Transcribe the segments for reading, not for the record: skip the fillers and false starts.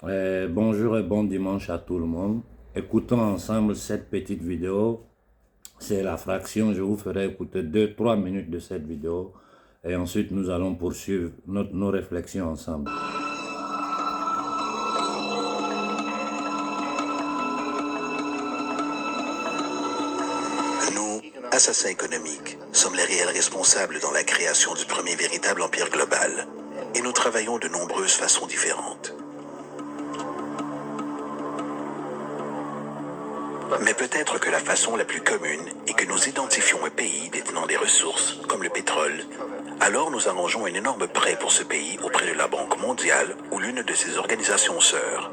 Bonjour et bon dimanche à tout le monde. Écoutons ensemble cette petite vidéo. C'est la fraction, je vous ferai écouter 2-3 minutes de cette vidéo et ensuite nous allons poursuivre nos réflexions ensemble. Nous, assassins économiques, sommes les réels responsables dans la création du premier véritable empire global. Et nous travaillons de nombreuses façons différentes. Mais peut-être que la façon la plus commune est que nous identifions un pays détenant des ressources, comme le pétrole. Alors nous arrangeons un énorme prêt pour ce pays auprès de la Banque mondiale ou l'une de ses organisations sœurs.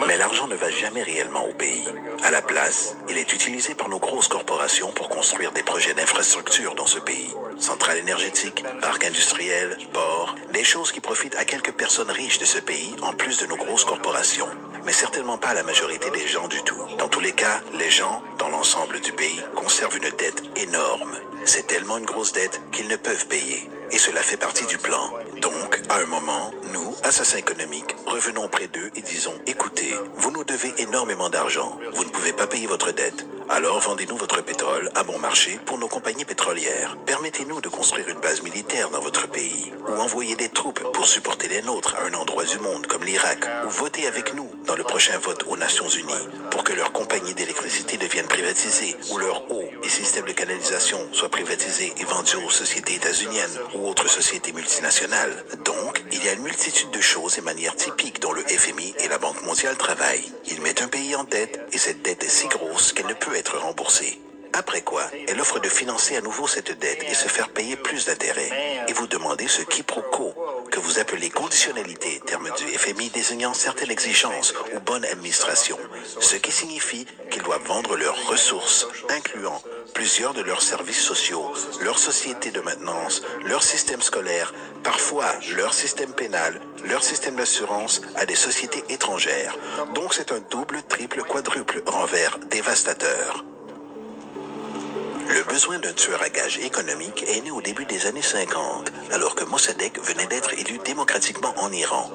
Mais l'argent ne va jamais réellement au pays. À la place, il est utilisé par nos grosses corporations pour construire des projets d'infrastructure dans ce pays. Centrales énergétiques, parcs industriels, ports, des choses qui profitent à quelques personnes riches de ce pays en plus de nos grosses corporations. Mais certainement pas à la majorité des gens du tout. Dans tous les cas, les gens, dans l'ensemble du pays, conservent une dette énorme. C'est tellement une grosse dette qu'ils ne peuvent payer. Et cela fait partie du plan. Donc, à un moment, nous, assassins économiques, revenons auprès d'eux et disons, écoutez, vous nous devez énormément d'argent. Vous ne pouvez pas payer votre dette. Alors vendez-nous votre pétrole à bon marché pour nos compagnies pétrolières. Permettez-nous de construire une base militaire dans votre pays. Ou envoyer des troupes pour supporter les nôtres à un endroit du monde comme l'Irak. Ou voter avec nous dans le prochain vote aux Nations Unies pour que leurs compagnies d'électricité deviennent privatisées. Ou leur eau et systèmes de canalisation soient privatisés et vendus aux sociétés états-uniennes ou autres sociétés multinationales. Donc, il y a une multitude de choses et manières typiques dont le FMI et la Banque mondiale travaillent. Ils mettent un pays en dette et cette dette est si grosse qu'elle ne peut être remboursée. Après quoi, elle offre de financer à nouveau cette dette et se faire payer plus d'intérêts. Et vous demandez ce quiproquo, que vous appelez conditionnalité, terme du FMI désignant certaines exigences ou bonne administration, ce qui signifie qu'ils doivent vendre leurs ressources, incluant plusieurs de leurs services sociaux, leurs sociétés de maintenance, leur système scolaire, parfois leur système pénal, leur système d'assurance à des sociétés étrangères. Donc c'est un double, triple, quadruple renvers dévastateur. Le besoin d'un tueur à gages économique est né au début des années 50, alors que Mossadegh venait d'être élu démocratiquement en Iran.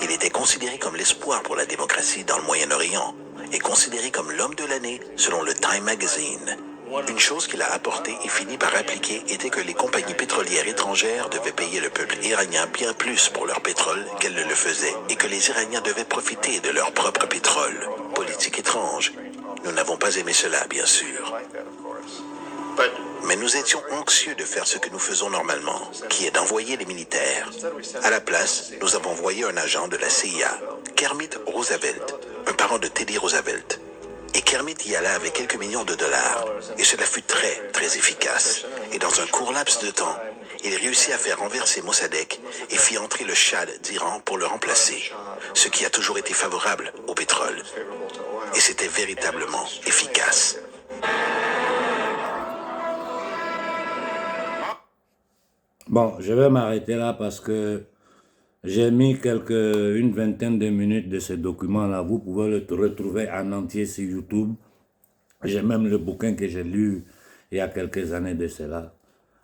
Il était considéré comme l'espoir pour la démocratie dans le Moyen-Orient et considéré comme l'homme de l'année selon le Time Magazine. Une chose qu'il a apportée et fini par appliquer était que les compagnies pétrolières étrangères devaient payer le peuple iranien bien plus pour leur pétrole qu'elles ne le faisaient et que les Iraniens devaient profiter de leur propre pétrole. Politique étrange. Nous n'avons pas aimé cela, bien sûr. Mais nous étions anxieux de faire ce que nous faisons normalement, qui est d'envoyer les militaires. À la place, nous avons envoyé un agent de la CIA, Kermit Roosevelt, un parent de Teddy Roosevelt. Et Kermit y alla avec quelques millions de dollars. Et cela fut très, très efficace. Et dans un court laps de temps, il réussit à faire renverser Mossadegh et fit entrer le Shah d'Iran pour le remplacer, ce qui a toujours été favorable au pétrole. Et c'était véritablement efficace. Bon, je vais m'arrêter là parce que j'ai mis une vingtaine de minutes de ce document-là. Vous pouvez le retrouver en entier sur YouTube. J'ai même le bouquin que j'ai lu il y a quelques années de cela.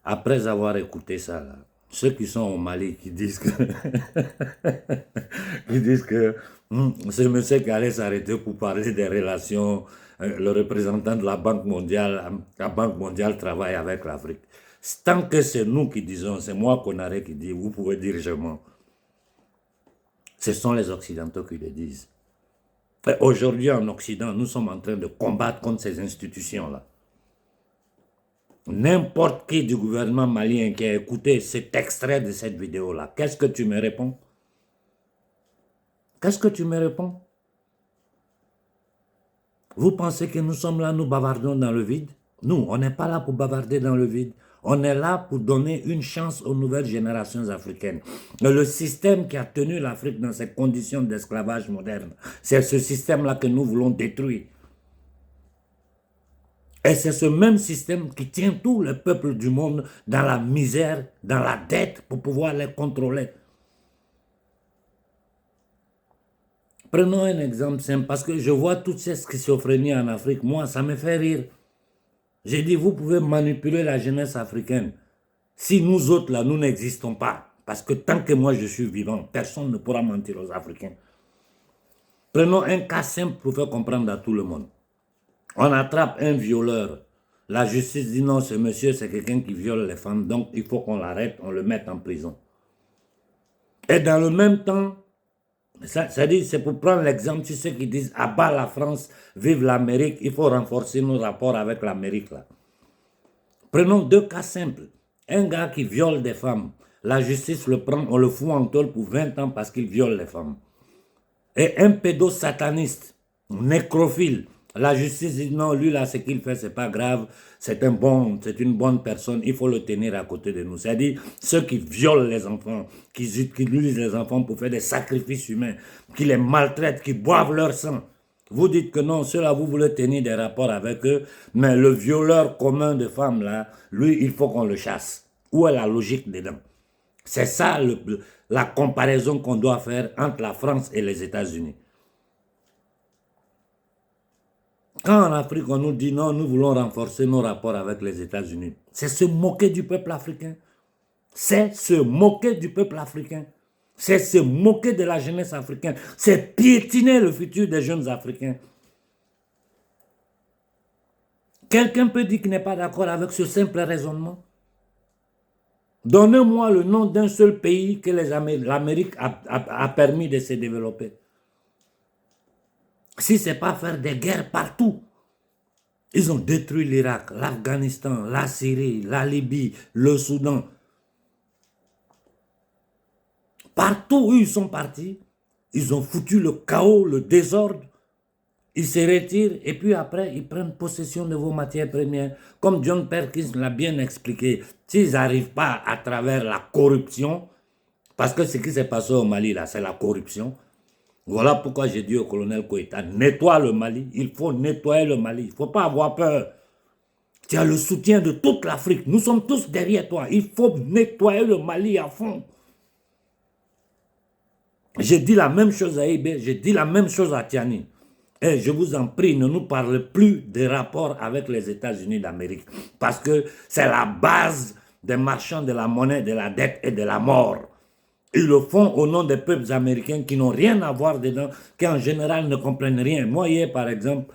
Après avoir écouté ça, là, ceux qui sont au Mali qui disent que, qui disent que ce monsieur qui allait s'arrêter pour parler des relations, le représentant de la Banque mondiale travaille avec l'Afrique. Tant que c'est nous qui disons, c'est moi Konaré qui dit, vous pouvez dire je mens. Ce sont les Occidentaux qui le disent. Aujourd'hui en Occident, nous sommes en train de combattre contre ces institutions-là. N'importe qui du gouvernement malien qui a écouté cet extrait de cette vidéo-là, qu'est-ce que tu me réponds? Qu'est-ce que tu me réponds? Vous pensez que nous sommes là, nous bavardons dans le vide? Nous, on n'est pas là pour bavarder dans le vide. On est là pour donner une chance aux nouvelles générations africaines. Le système qui a tenu l'Afrique dans ces conditions d'esclavage moderne, c'est ce système-là que nous voulons détruire. Et c'est ce même système qui tient tous les peuples du monde dans la misère, dans la dette, pour pouvoir les contrôler. Prenons un exemple simple, parce que je vois toutes ces schizophrénies en Afrique. Moi, ça me fait rire. J'ai dit, vous pouvez manipuler la jeunesse africaine. Si nous autres, là, nous n'existons pas, Parce que tant que moi je suis vivant, personne ne pourra mentir aux Africains. Prenons un cas simple pour faire comprendre à tout le monde. On attrape un violeur. La justice dit non, ce monsieur, c'est quelqu'un qui viole les femmes, donc il faut qu'on l'arrête, on le mette en prison. Et dans le même temps, c'est pour prendre l'exemple, tu sais, qui disent à bas la France, vive l'Amérique, il faut renforcer nos rapports avec l'Amérique là. Prenons deux cas simples. Un gars qui viole des femmes, la justice le prend, on le fout en tôle pour 20 ans parce qu'il viole les femmes. Et un pédosataniste, nécrophile, la justice dit non, lui là, ce qu'il fait, c'est pas grave, c'est une bonne personne, il faut le tenir à côté de nous. C'est-à-dire ceux qui violent les enfants, qui utilisent les enfants pour faire des sacrifices humains, qui les maltraitent, qui boivent leur sang. Vous dites que non, ceux-là, vous voulez tenir des rapports avec eux, mais le violeur commun de femmes là, lui, il faut qu'on le chasse. Où est la logique dedans? C'est ça la comparaison qu'on doit faire entre la France et les États-Unis. Quand en Afrique, on nous dit non, nous voulons renforcer nos rapports avec les États-Unis, c'est se moquer du peuple africain. C'est se moquer du peuple africain. C'est se moquer de la jeunesse africaine. C'est piétiner le futur des jeunes Africains. Quelqu'un peut dire qu'il n'est pas d'accord avec ce simple raisonnement? Donnez-moi le nom d'un seul pays que l'Amérique a permis de se développer. Si ce n'est pas faire des guerres partout. Ils ont détruit l'Irak, l'Afghanistan, la Syrie, la Libye, le Soudan. Partout où ils sont partis, ils ont foutu le chaos, le désordre. Ils se retirent et puis après, ils prennent possession de vos matières premières. Comme John Perkins l'a bien expliqué, s'ils n'arrivent pas à travers la corruption, parce que ce qui s'est passé au Mali, là, c'est la corruption. Voilà pourquoi j'ai dit au colonel Koïta, nettoie le Mali, il faut nettoyer le Mali, il ne faut pas avoir peur. Tu as le soutien de toute l'Afrique, nous sommes tous derrière toi, il faut nettoyer le Mali à fond. J'ai dit la même chose à Ibé, j'ai dit la même chose à Tiani. Et je vous en prie, ne nous parlez plus des rapports avec les États-Unis d'Amérique, parce que c'est la base des marchands de la monnaie, de la dette et de la mort. Ils le font au nom des peuples américains qui n'ont rien à voir dedans, qui en général ne comprennent rien. Moi, hier, par exemple,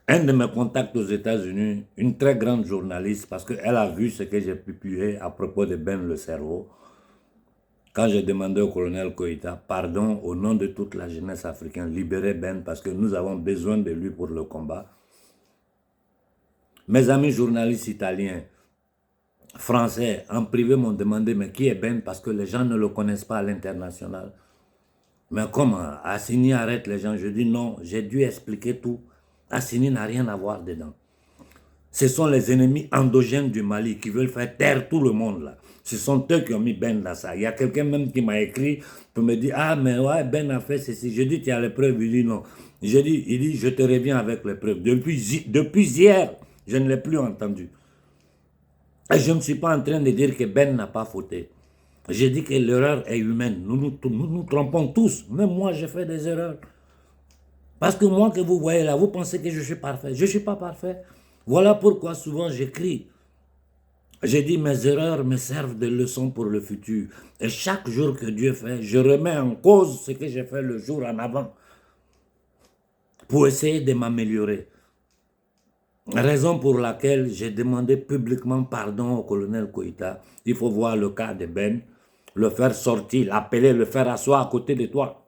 un de mes contacts aux États-Unis, une très grande journaliste, parce qu'elle a vu ce que j'ai publié à propos de Ben le cerveau, quand j'ai demandé au colonel Koïta, pardon, au nom de toute la jeunesse africaine, libérez Ben parce que nous avons besoin de lui pour le combat. Mes amis journalistes italiens, français, en privé m'ont demandé, mais qui est Ben? Parce que les gens ne le connaissent pas à l'international. Mais comment? Assini arrête les gens. Je dis non, j'ai dû expliquer tout. Assini n'a rien à voir dedans. Ce sont les ennemis endogènes du Mali qui veulent faire taire tout le monde là. Ce sont eux qui ont mis Ben dans ça. Il y a quelqu'un même qui m'a écrit pour me dire, ah mais ouais, Ben a fait ceci. Je dis, tu as les preuves? Il dit non. Il dit, je te reviens avec les preuves. Depuis hier, je ne l'ai plus entendu. Et je ne suis pas en train de dire que Ben n'a pas fauté. J'ai dit que l'erreur est humaine. Nous nous trompons tous. Même moi, j'ai fait des erreurs. Parce que moi que vous voyez là, vous pensez que je suis parfait. Je ne suis pas parfait. Voilà pourquoi souvent j'écris. J'ai dit mes erreurs me servent de leçon pour le futur. Et chaque jour que Dieu fait, je remets en cause ce que j'ai fait le jour en avant pour essayer de m'améliorer. Raison pour laquelle j'ai demandé publiquement pardon au colonel Koïta. Il faut voir le cas de Ben, le faire sortir, l'appeler, le faire asseoir à côté de toi.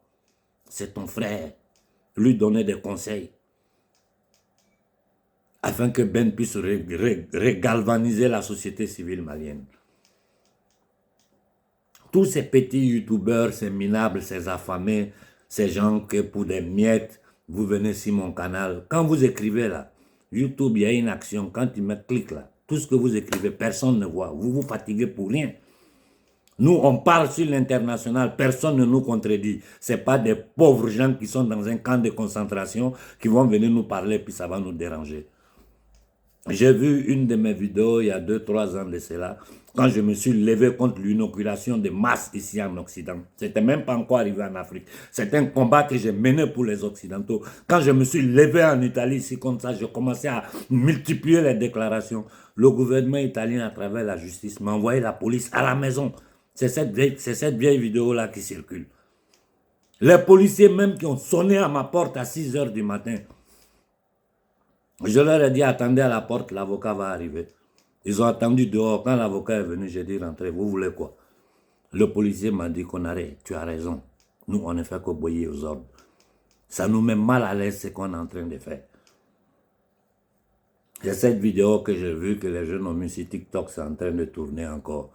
C'est ton frère. Lui donner des conseils. Afin que Ben puisse regalvaniser la société civile malienne. Tous ces petits youtubeurs, ces minables, ces affamés, ces gens que pour des miettes, vous venez sur mon canal. Quand vous écrivez là, YouTube, il y a une action. Quand tu mets clic là, tout ce que vous écrivez, personne ne voit. Vous vous fatiguez pour rien. Nous, on parle sur l'international, personne ne nous contredit. Ce n'est pas des pauvres gens qui sont dans un camp de concentration qui vont venir nous parler puis ça va nous déranger. J'ai vu une de mes vidéos il y a 2-3 ans de cela, quand je me suis levé contre l'inoculation de masse ici en Occident. C'était même pas encore arrivé en Afrique. C'est un combat que j'ai mené pour les Occidentaux. Quand je me suis levé en Italie, ici comme ça, je commençais à multiplier les déclarations. Le gouvernement italien, à travers la justice, m'a envoyé la police à la maison. C'est cette vieille vidéo-là qui circule. Les policiers même qui ont sonné à ma porte à 6 h du matin. Je leur ai dit, attendez à la porte, l'avocat va arriver. Ils ont attendu dehors. Quand l'avocat est venu, j'ai dit, rentrez, vous voulez quoi? Le policier m'a dit qu'on arrête, tu as raison. Nous, on ne fait qu'obéir aux ordres. Ça nous met mal à l'aise ce qu'on est en train de faire. C'est cette vidéo que j'ai vue que les jeunes ont mis sur TikTok, c'est en train de tourner encore.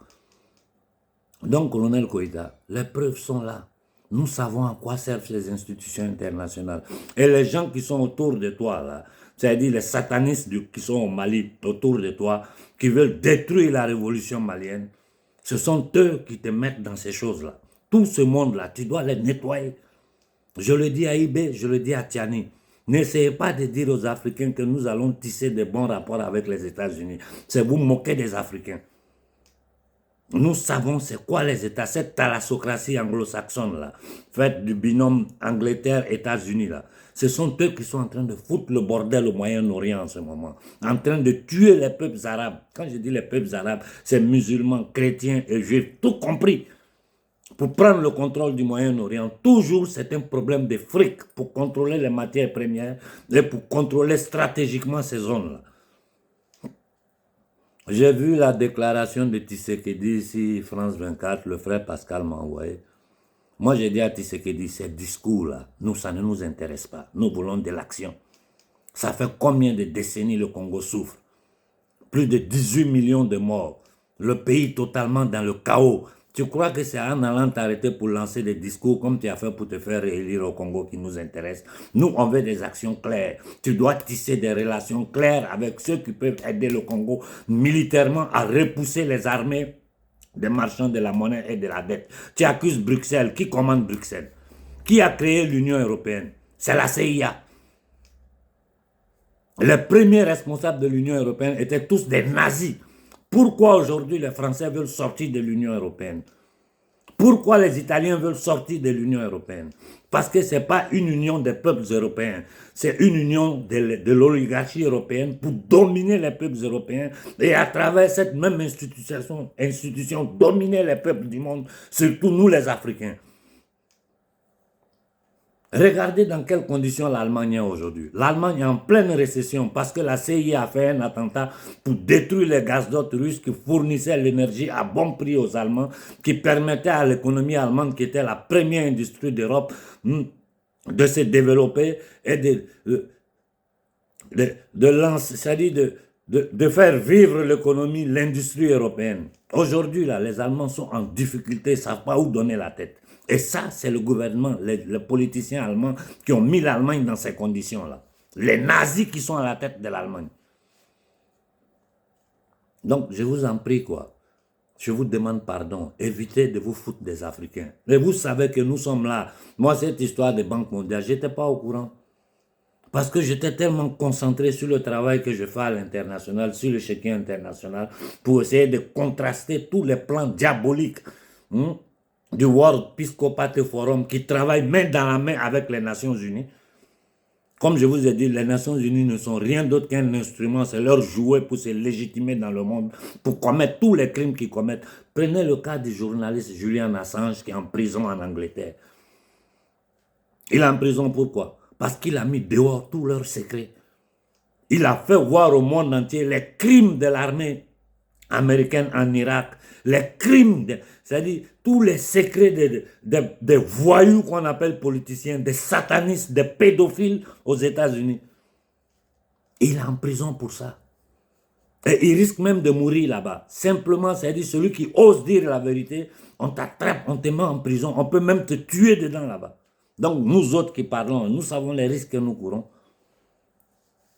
Donc, colonel Koïta, les preuves sont là. Nous savons à quoi servent ces institutions internationales. Et les gens qui sont autour de toi, là, c'est-à-dire les satanistes qui sont au Mali, autour de toi, qui veulent détruire la révolution malienne, ce sont eux qui te mettent dans ces choses-là. Tout ce monde-là, tu dois les nettoyer. Je le dis à Ibé, je le dis à Tiani. N'essayez pas de dire aux Africains que nous allons tisser de bons rapports avec les États-Unis. C'est vous moquer des Africains. Nous savons c'est quoi les États, cette thalassocratie anglo-saxonne là, faite du binôme Angleterre-États-Unis là. Ce sont eux qui sont en train de foutre le bordel au Moyen-Orient en ce moment, en train de tuer les peuples arabes. Quand je dis les peuples arabes, c'est musulmans, chrétiens et juifs, tout compris. Pour prendre le contrôle du Moyen-Orient, toujours c'est un problème de fric pour contrôler les matières premières et pour contrôler stratégiquement ces zones-là. J'ai vu la déclaration de Tshisekedi ici, France 24, le frère Pascal m'a envoyé. Moi, j'ai dit à Tshisekedi, ces discours-là, nous, ça ne nous intéresse pas. Nous voulons de l'action. Ça fait combien de décennies le Congo souffre? Plus de 18 millions de morts. Le pays totalement dans le chaos. Tu crois que c'est en allant t'arrêter pour lancer des discours comme tu as fait pour te faire réélire au Congo qui nous intéresse? Nous, on veut des actions claires. Tu dois tisser des relations claires avec ceux qui peuvent aider le Congo militairement à repousser les armées des marchands de la monnaie et de la dette. Tu accuses Bruxelles. Qui commande Bruxelles? Qui a créé l'Union européenne? C'est la CIA. Les premiers responsables de l'Union européenne étaient tous des nazis. Pourquoi aujourd'hui les Français veulent sortir de l'Union européenne? Pourquoi les Italiens veulent sortir de l'Union européenne? Parce que ce n'est pas une union des peuples européens, c'est une union de l'oligarchie européenne pour dominer les peuples européens et à travers cette même institution dominer les peuples du monde, surtout nous les Africains. Regardez dans quelles conditions l'Allemagne est aujourd'hui. L'Allemagne est en pleine récession parce que la CIA a fait un attentat pour détruire les gazoducs russes qui fournissaient l'énergie à bon prix aux Allemands, qui permettaient à l'économie allemande, qui était la première industrie d'Europe, de se développer et de faire vivre l'économie, l'industrie européenne. Aujourd'hui, là, les Allemands sont en difficulté, ils ne savent pas où donner la tête. Et ça, c'est le gouvernement, les politiciens allemands qui ont mis l'Allemagne dans ces conditions-là. Les nazis qui sont à la tête de l'Allemagne. Donc, je vous en prie, quoi. Je vous demande pardon. Évitez de vous foutre des Africains. Mais vous savez que nous sommes là. Moi, cette histoire de Banque mondiale, je n'étais pas au courant. Parce que j'étais tellement concentré sur le travail que je fais à l'international, sur le chéquier international, pour essayer de contraster tous les plans diaboliques du World Episcopate Forum qui travaille main dans la main avec les Nations Unies. Comme je vous ai dit, les Nations Unies ne sont rien d'autre qu'un instrument, c'est leur jouet pour se légitimer dans le monde, pour commettre tous les crimes qu'ils commettent. Prenez le cas du journaliste Julian Assange qui est en prison en Angleterre. Il est en prison pourquoi? Parce qu'il a mis dehors tous leurs secrets. Il a fait voir au monde entier les crimes de l'armée américaine en Irak, les crimes, c'est-à-dire tous les secrets des voyous qu'on appelle politiciens, des satanistes, des pédophiles aux États-Unis. Il est en prison pour ça. Et il risque même de mourir là-bas. Simplement, c'est-à-dire celui qui ose dire la vérité, on t'attrape, on te met en prison, on peut même te tuer dedans là-bas. Donc nous autres qui parlons, nous savons les risques que nous courons.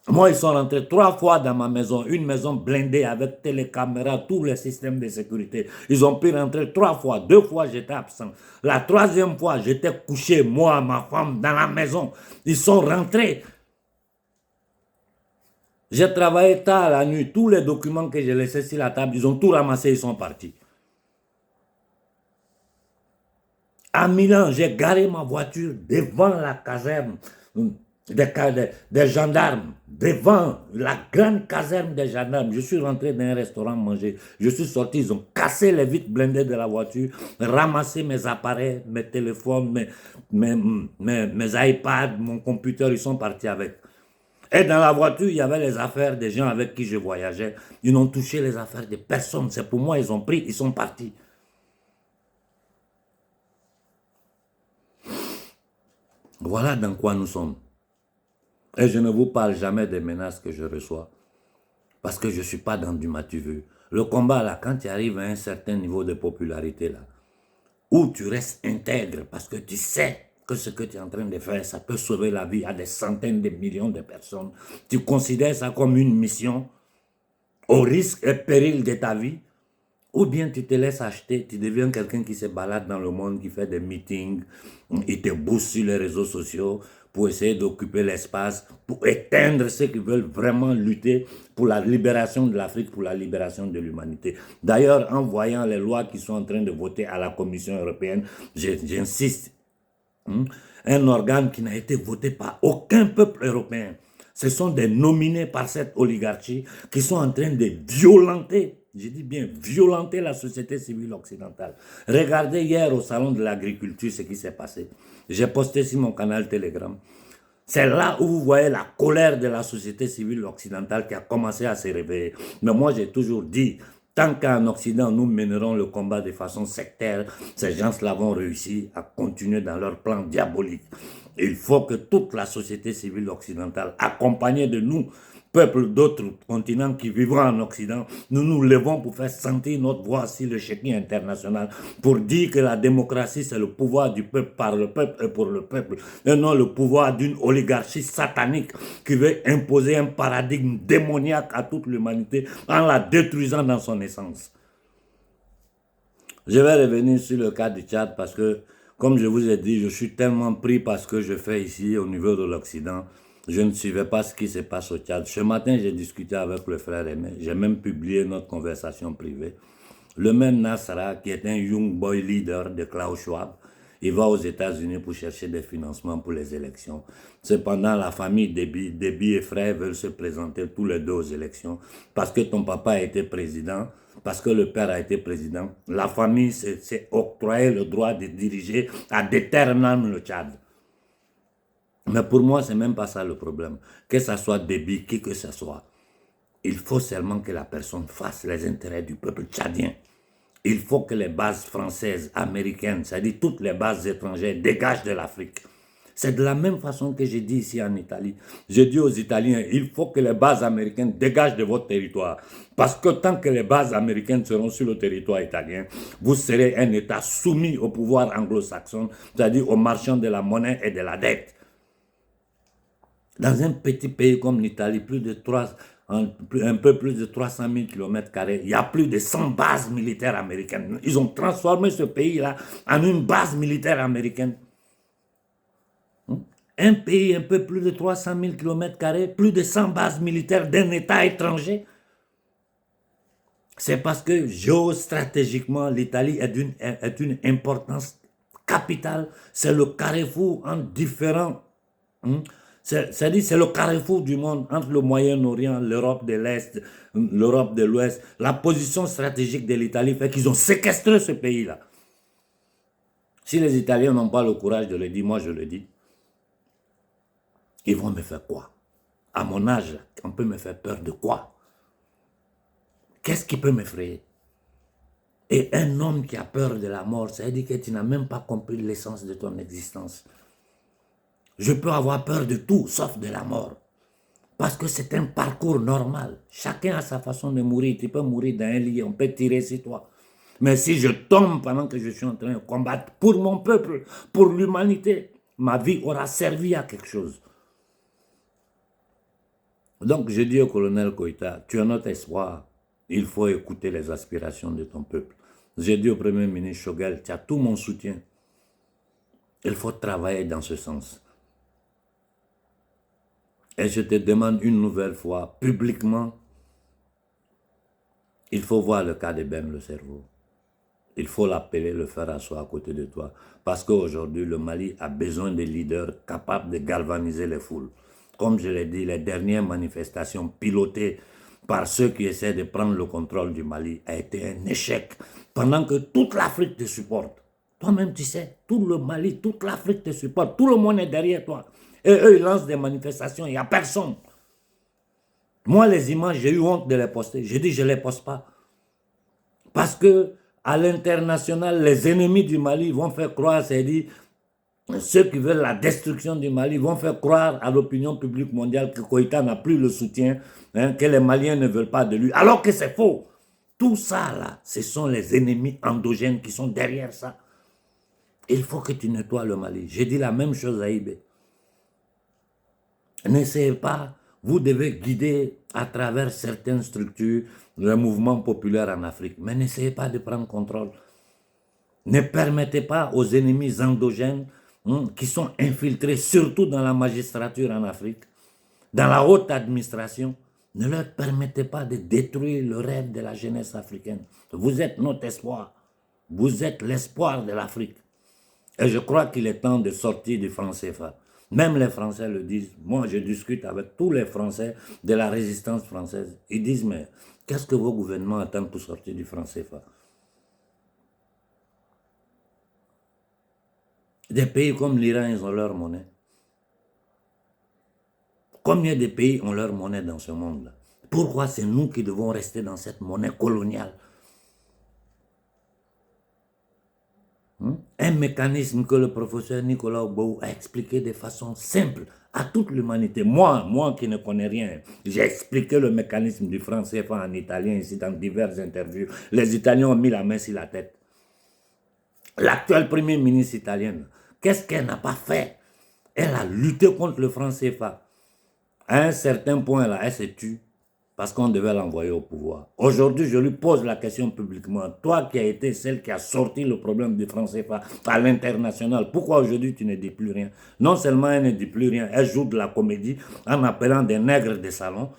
Moi, ils sont rentrés 3 fois dans ma maison, une maison blindée avec télécaméras, tous les systèmes de sécurité. Ils ont pu rentrer 3 fois, 2 fois j'étais absent. La 3e fois, j'étais couché, moi, ma femme, dans la maison. Ils sont rentrés. J'ai travaillé tard la nuit, tous les documents que j'ai laissés sur la table, ils ont tout ramassé, ils sont partis. À Milan, j'ai garé ma voiture devant la caserne. des gendarmes devant la grande caserne des gendarmes. Je suis rentré dans un restaurant manger. Je suis sorti, ils ont cassé les vitres blindées de la voiture, ramassé mes appareils, mes téléphones, mes iPads, mon computer, ils sont partis avec. Et dans la voiture, il y avait les affaires des gens avec qui je voyageais. Ils n'ont touché les affaires de personne. C'est pour moi, ils ont pris, ils sont partis. Voilà dans quoi nous sommes. Et je ne vous parle jamais des menaces que je reçois. Parce que je ne suis pas dans du matu-vu. Le combat, là, quand tu arrives à un certain niveau de popularité, là, où tu restes intègre parce que tu sais que ce que tu es en train de faire, ça peut sauver la vie à des centaines de millions de personnes. Tu considères ça comme une mission au risque et péril de ta vie, ou bien tu te laisses acheter, tu deviens quelqu'un qui se balade dans le monde, qui fait des meetings, il te booste sur les réseaux sociaux pour essayer d'occuper l'espace, pour éteindre ceux qui veulent vraiment lutter pour la libération de l'Afrique, pour la libération de l'humanité. D'ailleurs, en voyant les lois qui sont en train de voter à la Commission européenne, j'insiste, un organe qui n'a été voté par aucun peuple européen. Ce sont des nominés par cette oligarchie qui sont en train de violenter, je dis bien violenter la société civile occidentale. Regardez hier au salon de l'agriculture ce qui s'est passé. J'ai posté sur mon canal Telegram. C'est là où vous voyez la colère de la société civile occidentale qui a commencé à se réveiller. Mais moi, j'ai toujours dit, tant qu'en Occident, nous mènerons le combat de façon sectaire, ces gens-là vont réussir à continuer dans leur plan diabolique. Il faut que toute la société civile occidentale, accompagnée de nous, peuples d'autres continents qui vivent en Occident, nous nous levons pour faire sentir notre voix sur le chéquier international, pour dire que la démocratie, c'est le pouvoir du peuple par le peuple et pour le peuple, et non le pouvoir d'une oligarchie satanique qui veut imposer un paradigme démoniaque à toute l'humanité en la détruisant dans son essence. Je vais revenir sur le cas du Tchad parce que, comme je vous ai dit, je suis tellement pris par ce que je fais ici au niveau de l'Occident. Je ne suivais pas ce qui se passe au Tchad. Ce matin, j'ai discuté avec le frère Aimé. J'ai même publié notre conversation privée. Le même Nassara, qui est un young boy leader de Klaus Schwab, il va aux États-Unis pour chercher des financements pour les élections. Cependant, la famille Déby et frères veulent se présenter tous les deux aux élections parce que ton papa a été président, parce que le père a été président. La famille s'est octroyé le droit de diriger à déterminer le Tchad. Mais pour moi, ce n'est même pas ça le problème. Que ce soit Déby, qui que ce soit, il faut seulement que la personne fasse les intérêts du peuple tchadien. Il faut que les bases françaises, américaines, c'est-à-dire toutes les bases étrangères, dégagent de l'Afrique. C'est de la même façon que j'ai dit ici en Italie. J'ai dit aux Italiens, il faut que les bases américaines dégagent de votre territoire. Parce que tant que les bases américaines seront sur le territoire italien, vous serez un État soumis au pouvoir anglo-saxon, c'est-à-dire aux marchands de la monnaie et de la dette. Dans un petit pays comme l'Italie, un peu plus de 300 000 km², il y a plus de 100 bases militaires américaines. Ils ont transformé ce pays-là en une base militaire américaine. Un pays un peu plus de 300 000 km², plus de 100 bases militaires d'un État étranger. C'est parce que géostratégiquement, l'Italie est d'une importance capitale. C'est le carrefour entre différents... C'est-à-dire c'est le carrefour du monde entre le Moyen-Orient, l'Europe de l'Est, l'Europe de l'Ouest. La position stratégique de l'Italie fait qu'ils ont séquestré ce pays-là. Si les Italiens n'ont pas le courage de le dire, moi je le dis. Ils vont me faire quoi? À mon âge, on peut me faire peur de quoi? Qu'est-ce qui peut m'effrayer? Et un homme qui a peur de la mort, ça veut dire que tu n'as même pas compris l'essence de ton existence. Je peux avoir peur de tout, sauf de la mort. Parce que c'est un parcours normal. Chacun a sa façon de mourir. Tu peux mourir dans un lit, on peut tirer sur toi. Mais si je tombe pendant que je suis en train de combattre pour mon peuple, pour l'humanité, ma vie aura servi à quelque chose. Donc je dis au colonel Koïta, tu es notre espoir. Il faut écouter les aspirations de ton peuple. J'ai dit au premier ministre Choguel, tu as tout mon soutien. Il faut travailler dans ce sens. Et je te demande une nouvelle fois, publiquement, il faut voir le cas de Ben le cerveau. Il faut l'appeler, le faire asseoir à côté de toi. Parce qu'aujourd'hui, le Mali a besoin de leaders capables de galvaniser les foules. comme je l'ai dit, les dernières manifestations pilotées par ceux qui essaient de prendre le contrôle du Mali a été un échec, pendant que toute l'Afrique te supporte. Toi-même, tu sais, tout le Mali, toute l'Afrique te supporte, tout le monde est derrière toi. Et eux, ils lancent des manifestations, il n'y a personne. Moi, les images, j'ai eu honte de les poster. J'ai dit, je ne les poste pas. Parce que à l'international, les ennemis du Mali vont faire croire, c'est-à-dire ceux qui veulent la destruction du Mali vont faire croire à l'opinion publique mondiale que Koïta n'a plus le soutien, hein, que les Maliens ne veulent pas de lui, alors que c'est faux. Tout ça, là, ce sont les ennemis endogènes qui sont derrière ça. Il faut que tu nettoies le Mali. J'ai dit la même chose à Ibé. N'essayez pas, vous devez guider à travers certaines structures le mouvement populaire en Afrique, mais n'essayez pas de prendre contrôle. Ne permettez pas aux ennemis endogènes qui sont infiltrés, surtout dans la magistrature en Afrique, dans la haute administration, ne leur permettez pas de détruire le rêve de la jeunesse africaine. Vous êtes notre espoir. Vous êtes l'espoir de l'Afrique. Et je crois qu'il est temps de sortir du franc CFA. Même les Français le disent. Moi, je discute avec tous les Français de la résistance française. Ils disent, mais qu'est-ce que vos gouvernements attendent pour sortir du franc CFA? Des pays comme l'Iran, ils ont leur monnaie. Combien de pays ont leur monnaie dans ce monde-là? Pourquoi c'est nous qui devons rester dans cette monnaie coloniale? Un mécanisme que le professeur Nicolas Ogbou a expliqué de façon simple à toute l'humanité. Moi qui ne connais rien, j'ai expliqué le mécanisme du franc CFA en italien ici dans diverses interviews. Les Italiens ont mis la main sur la tête. L'actuelle première ministre italienne, qu'est-ce qu'elle n'a pas fait? Elle a lutté contre le franc CFA. À un certain point, là, elle se tue parce qu'on devait l'envoyer au pouvoir. Aujourd'hui, je lui pose la question publiquement. Toi qui as été celle qui a sorti le problème du franc CFA à l'international, pourquoi aujourd'hui tu ne dis plus rien? Non seulement elle ne dit plus rien, elle joue de la comédie en appelant des nègres de salon,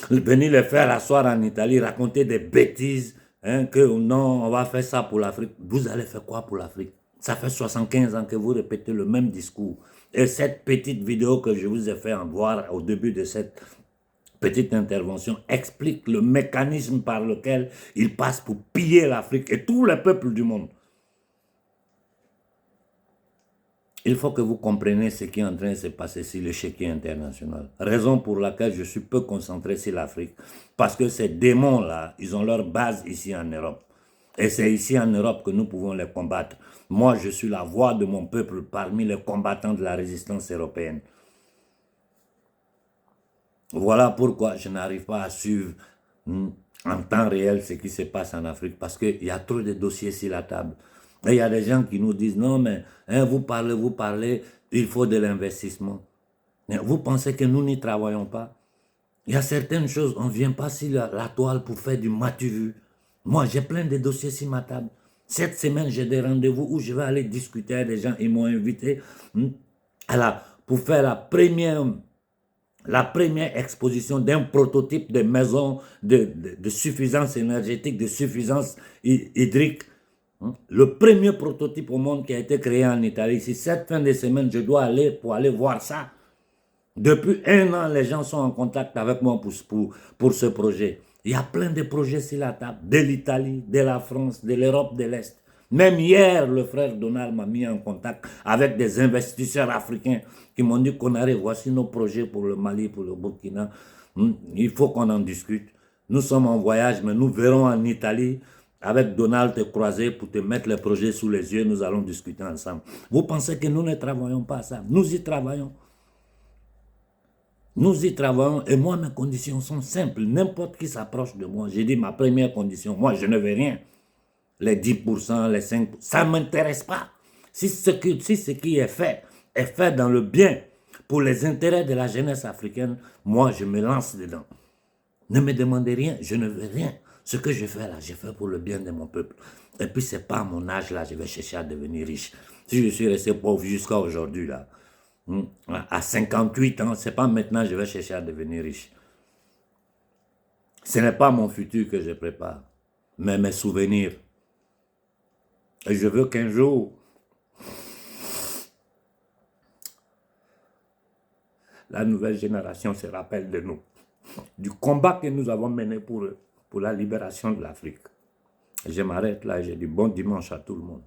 venir les faire asseoir en Italie, raconter des bêtises, hein, que non, on va faire ça pour l'Afrique. Vous allez faire quoi pour l'Afrique? Ça fait 75 ans que vous répétez le même discours. Et cette petite vidéo que je vous ai fait en voir au début de cette petite intervention explique le mécanisme par lequel il passe pour piller l'Afrique et tous les peuples du monde. Il faut que vous compreniez ce qui est en train de se passer sur l'échiquier international. Raison pour laquelle je suis peu concentré sur l'Afrique. Parce que ces démons-là, ils ont leur base ici en Europe. Et c'est ici en Europe que nous pouvons les combattre. Moi, je suis la voix de mon peuple parmi les combattants de la résistance européenne. Voilà pourquoi je n'arrive pas à suivre en temps réel ce qui se passe en Afrique. Parce qu'il y a trop de dossiers sur la table. Et il y a des gens qui nous disent, non mais hein, vous parlez, il faut de l'investissement. Vous pensez que nous n'y travaillons pas? Il y a certaines choses, on ne vient pas sur la toile pour faire du matu-vu. Moi, j'ai plein de dossiers sur ma table. Cette semaine, j'ai des rendez-vous où je vais aller discuter avec des gens. Ils m'ont invité pour faire la première exposition d'un prototype de maison de suffisance énergétique, de suffisance hydrique. Le premier prototype au monde qui a été créé en Italie. Si cette fin de semaine, je dois aller pour aller voir ça. Depuis 1 an, les gens sont en contact avec moi pour ce projet. Il y a plein de projets sur la table, de l'Italie, de la France, de l'Europe de l'Est. Même hier, le frère Donald m'a mis en contact avec des investisseurs africains qui m'ont dit qu'on arrive, voici nos projets pour le Mali, pour le Burkina. Il faut qu'on en discute. Nous sommes en voyage, mais nous verrons en Italie avec Donald te croiser pour te mettre les projets sous les yeux. Nous allons discuter ensemble. Vous pensez que nous ne travaillons pas à ça? Nous y travaillons. Nous y travaillons et moi, mes conditions sont simples. N'importe qui s'approche de moi. J'ai dit ma première condition, moi, je ne veux rien. Les 10%, les 5%, ça ne m'intéresse pas. Si ce qui est fait dans le bien pour les intérêts de la jeunesse africaine, moi, je me lance dedans. Ne me demandez rien, je ne veux rien. Ce que je fais là, je fais pour le bien de mon peuple. Et puis, ce n'est pas à mon âge là, je vais chercher à devenir riche. Si je suis resté pauvre jusqu'à aujourd'hui là, à 58 ans, ce n'est pas maintenant que je vais chercher à devenir riche. Ce n'est pas mon futur que je prépare, mais mes souvenirs. Et je veux qu'un jour, la nouvelle génération se rappelle de nous, du combat que nous avons mené pour la libération de l'Afrique. Je m'arrête là, j'ai dit bon dimanche à tout le monde.